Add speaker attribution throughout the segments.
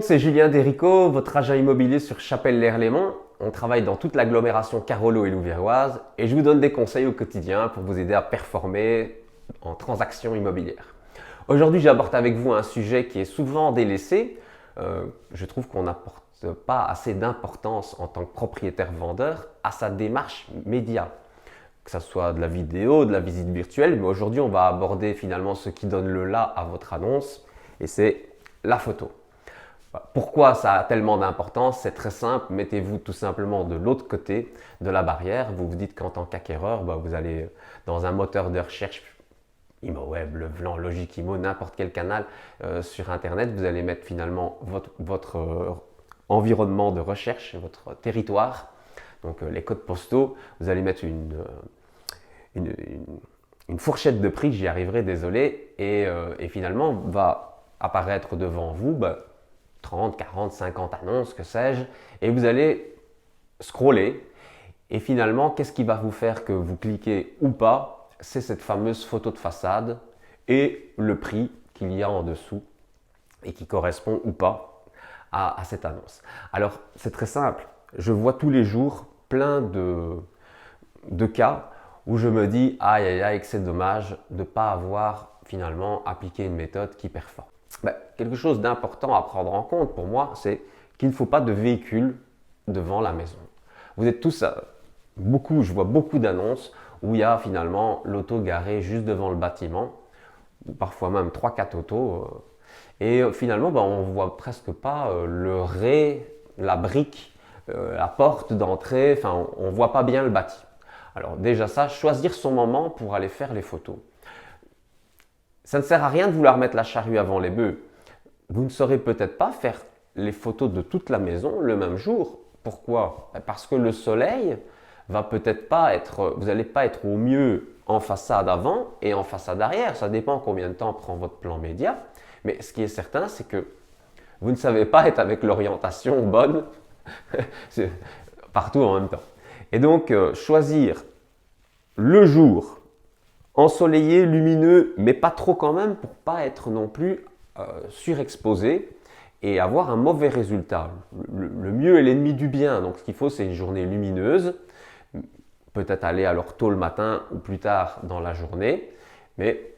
Speaker 1: c'est Julien Dérico, votre agent immobilier sur Chapelle-Lère-Lémont. On travaille dans toute l'agglomération Carolo et Louviéroise et je vous donne des conseils au quotidien pour vous aider à performer en transactions immobilières. Aujourd'hui, j'aborde avec vous un sujet qui est souvent délaissé. Je trouve qu'on n'apporte pas assez d'importance en tant que propriétaire-vendeur à sa démarche média, que ce soit de la vidéo, de la visite virtuelle. Mais aujourd'hui, on va aborder finalement ce qui donne le là à votre annonce et c'est la photo. Pourquoi ça a tellement d'importance? C'est très simple, mettez-vous tout simplement de l'autre côté de la barrière. Vous vous dites qu'en tant qu'acquéreur, vous allez dans un moteur de recherche, ImoWeb, Le Vlan, Logikimo, n'importe quel canal sur Internet, vous allez mettre finalement votre environnement de recherche, votre territoire, donc les codes postaux, vous allez mettre une fourchette de prix, j'y arriverai, désolé, et finalement va apparaître devant vous 30, 40, 50 annonces, que sais-je, et vous allez scroller. Et finalement, qu'est-ce qui va vous faire que vous cliquez ou pas? C'est cette fameuse photo de façade et le prix qu'il y a en dessous et qui correspond ou pas à cette annonce. Alors, c'est très simple. Je vois tous les jours plein de cas où je me dis aïe aïe aïe, que c'est dommage de ne pas avoir finalement appliqué une méthode qui performe. Quelque chose d'important à prendre en compte pour moi, c'est qu'il ne faut pas de véhicule devant la maison. Vous êtes tous, je vois beaucoup d'annonces où il y a finalement l'auto garée juste devant le bâtiment, parfois même 3-4 autos, et finalement on ne voit presque pas le la brique, la porte d'entrée, enfin on ne voit pas bien le bâti. Alors déjà ça, choisir son moment pour aller faire les photos. Ça ne sert à rien de vouloir mettre la charrue avant les bœufs. Vous ne saurez peut-être pas faire les photos de toute la maison le même jour. Pourquoi? Parce que le soleil va peut-être pas être, vous n'allez pas être au mieux en façade avant et en façade arrière. Ça dépend combien de temps prend votre plan média. Mais ce qui est certain, c'est que vous ne savez pas être avec l'orientation bonne partout en même temps. Et donc, choisir le jour ensoleillé, lumineux, mais pas trop quand même pour pas être non plus surexposé et avoir un mauvais résultat. Le mieux est l'ennemi du bien, donc ce qu'il faut c'est une journée lumineuse, peut-être aller alors tôt le matin ou plus tard dans la journée, mais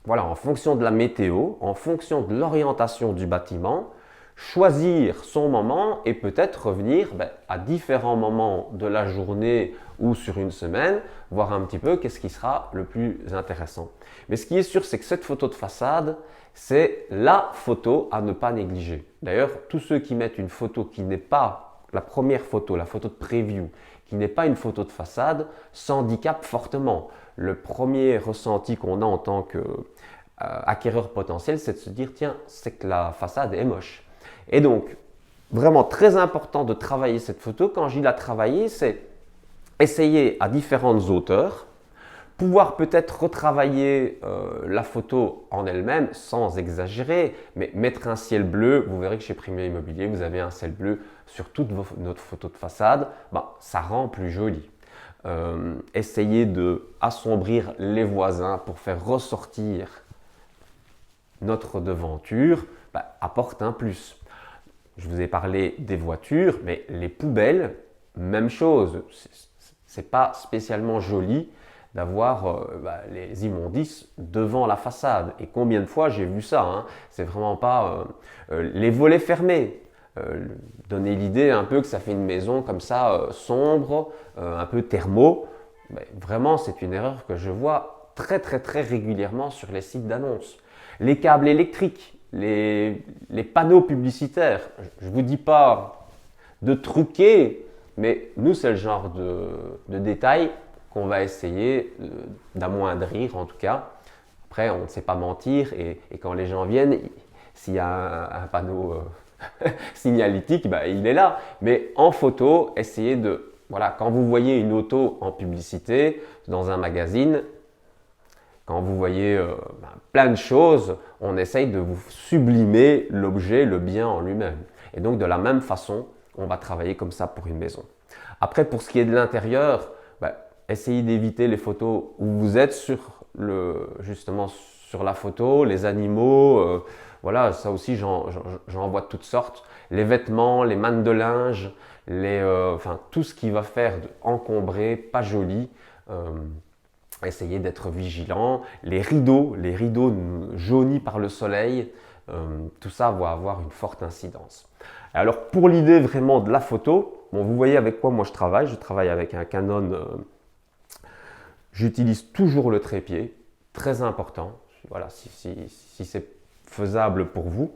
Speaker 1: voilà, en fonction de la météo, en fonction de l'orientation du bâtiment, choisir son moment et peut-être revenir à différents moments de la journée ou sur une semaine, voir un petit peu qu'est-ce qui sera le plus intéressant. Mais ce qui est sûr, c'est que cette photo de façade, c'est la photo à ne pas négliger. D'ailleurs, tous ceux qui mettent une photo qui n'est pas la première photo, la photo de preview, qui n'est pas une photo de façade, s'handicapent fortement. Le premier ressenti qu'on a en tant qu'acquéreur potentiel, c'est de se dire, tiens, c'est que la façade est moche. Et donc, vraiment très important de travailler cette photo. Quand je dis la travailler, c'est essayer à différentes hauteurs, pouvoir peut-être retravailler la photo en elle-même sans exagérer, mais mettre un ciel bleu. Vous verrez que chez Premier Immobilier, vous avez un ciel bleu sur toute notre photo de façade. Ça rend plus joli. Essayez de assombrir les voisins pour faire ressortir notre devanture, apporte un plus. Je vous ai parlé des voitures, mais les poubelles, même chose. C'est pas spécialement joli d'avoir les immondices devant la façade. Et combien de fois j'ai vu ça, hein? C'est vraiment pas les volets fermés. Donner l'idée un peu que ça fait une maison comme ça, sombre, un peu thermo. Vraiment, c'est une erreur que je vois très très très régulièrement sur les sites d'annonces. Les câbles électriques, les panneaux publicitaires, je ne vous dis pas de truquer, mais nous, c'est le genre de détail qu'on va essayer d'amoindrir en tout cas. Après, on ne sait pas mentir et quand les gens viennent, s'il y a un panneau signalétique, il est là. Mais en photo, essayez de, voilà, quand vous voyez une auto en publicité dans un magazine, quand vous voyez plein de choses, on essaye de vous sublimer l'objet, le bien en lui-même. Et donc de la même façon, on va travailler comme ça pour une maison. Après, pour ce qui est de l'intérieur, essayez d'éviter les photos où vous êtes justement sur la photo, les animaux, voilà, ça aussi j'en vois de toutes sortes. Les vêtements, les mannes de linge, enfin, tout ce qui va faire encombrer, pas joli. Essayez d'être vigilant. Les rideaux jaunis par le soleil, tout ça va avoir une forte incidence. Alors pour l'idée vraiment de la photo, bon, vous voyez avec quoi moi je travaille avec un Canon, j'utilise toujours le trépied, très important, voilà, si c'est faisable pour vous.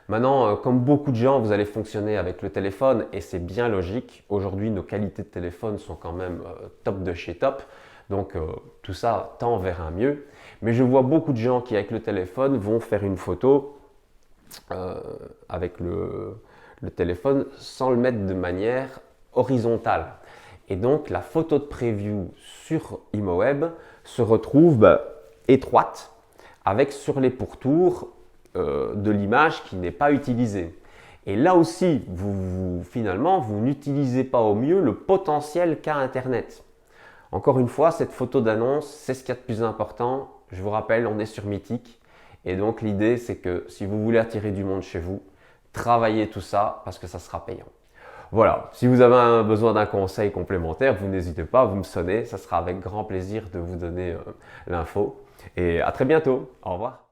Speaker 1: Maintenant, comme beaucoup de gens, vous allez fonctionner avec le téléphone et c'est bien logique. Aujourd'hui, nos qualités de téléphone sont quand même top de chez top. Donc tout ça tend vers un mieux. Mais je vois beaucoup de gens qui avec le téléphone vont faire une photo avec le téléphone sans le mettre de manière horizontale. Et donc la photo de preview sur ImoWeb se retrouve étroite avec sur les pourtours de l'image qui n'est pas utilisée. Et là aussi, finalement, vous n'utilisez pas au mieux le potentiel qu'a Internet. Encore une fois, cette photo d'annonce, c'est ce qu'il y a de plus important. Je vous rappelle, on est sur Mythique. Et donc, l'idée, c'est que si vous voulez attirer du monde chez vous, travaillez tout ça parce que ça sera payant. Voilà, si vous avez besoin d'un conseil complémentaire, vous n'hésitez pas, vous me sonnez. Ça sera avec grand plaisir de vous donner l'info. Et à très bientôt. Au revoir.